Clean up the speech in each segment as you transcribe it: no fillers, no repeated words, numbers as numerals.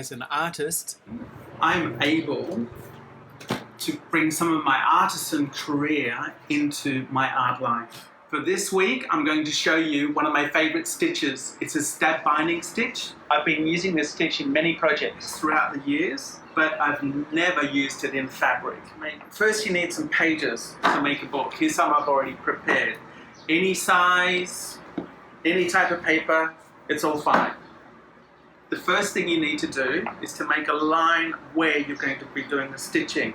as an artist, I'm able to bring some of my artisan career into my art life. For this week, I'm going to show you one of my favorite stitches. It's a stab binding stitch. I've been using this stitch in many projects throughout the years, but I've never used it in fabric. First, you need some pages to make a book. Here's some I've already prepared. Any size, any type of paper, it's all fine. The first thing you need to do is to make a line where you're going to be doing the stitching.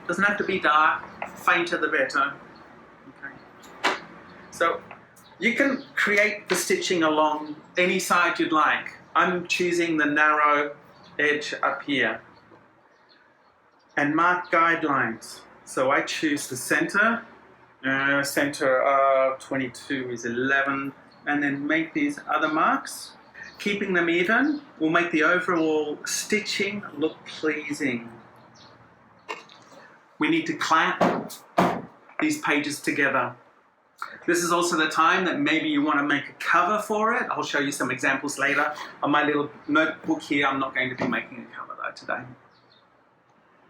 Doesn't have to be dark, fainter the better. Okay. So you can create the stitching along any side you'd like. I'm choosing the narrow edge up here. And mark guidelines. So I choose the center. Center of 22 is 11. And then make these other marks. Keeping them even will make the overall stitching look pleasing. We need to clamp these pages together. This is also the time that maybe you want to make a cover for it. I'll show you some examples later. On my little notebook here, I'm not going to be making a cover though today.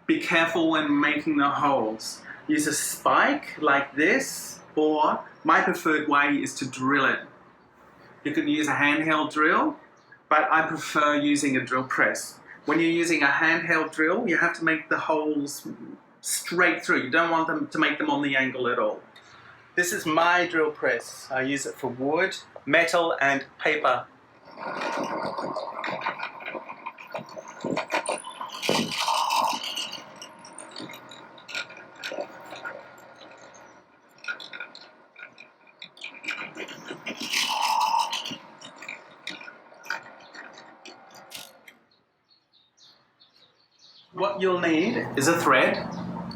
Be careful when making the holes. Use a spike like this, or my preferred way is to drill it. You can use a handheld drill, but I prefer using a drill press. When you're using a handheld drill, you have to make the holes straight through. You don't want them to make them on the angle at all. This is my drill press. I use it for wood, metal and paper. What you'll need is a thread.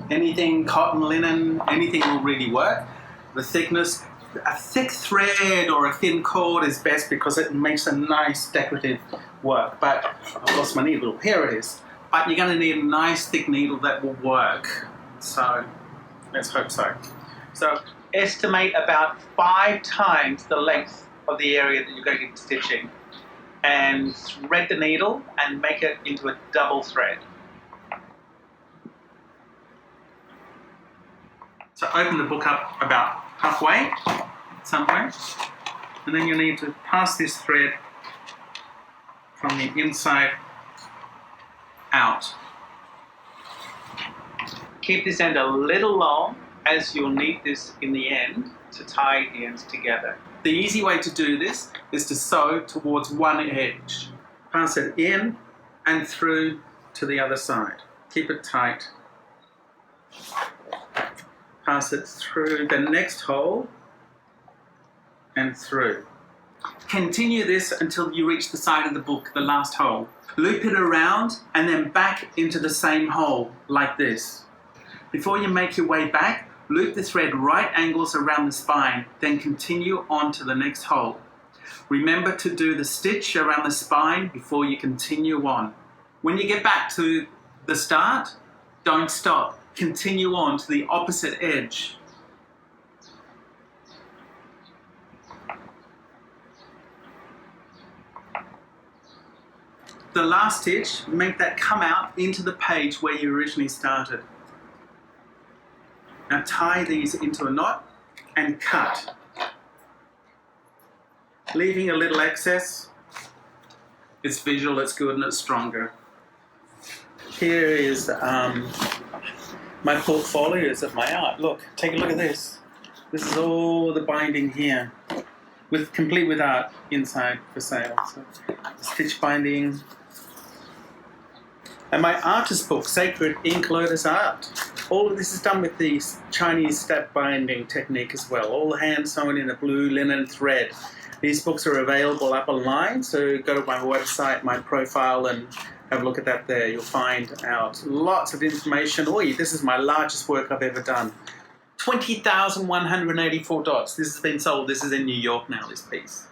Anything cotton, linen, anything will really work. The thickness, a thick thread or a thin cord is best because it makes a nice decorative work. But I've lost my needle. Here it is. But you're going to need a nice thick needle that will work. So let's hope so. So estimate about 5 times the length of the area that you're going to be stitching. And thread the needle and make it into a double thread. So open the book up about halfway, somewhere, and then you need to pass this thread from the inside out. Keep this end a little long, as you'll need this in the end to tie the ends together. The easy way to do this is to sew towards one edge. Pass it in and through to the other side. Keep it tight. Pass it through the next hole and through. Continue this until you reach the side of the book, the last hole. Loop it around and then back into the same hole, like this. Before you make your way back, loop the thread right angles around the spine, then continue on to the next hole. Remember to do the stitch around the spine before you continue on. When you get back to the start, don't stop. Continue on to the opposite edge. The last stitch, make that come out into the page where you originally started. Now tie these into a knot and cut. Leaving a little excess. It's visual, it's good and it's stronger. Here is my portfolios of my art. Look, take a look at this. This is all the binding here, complete with art inside for sale. So, stitch binding. And my artist book, Sacred Ink Lotus Art. All of this is done with the Chinese stab binding technique as well, all hand sewn in a blue linen thread. These books are available up online, so go to my website, my profile, and have a look at that there. You'll find out lots of information. This is my largest work I've ever done. 20,184 dots. This has been sold. This is in New York now, this piece.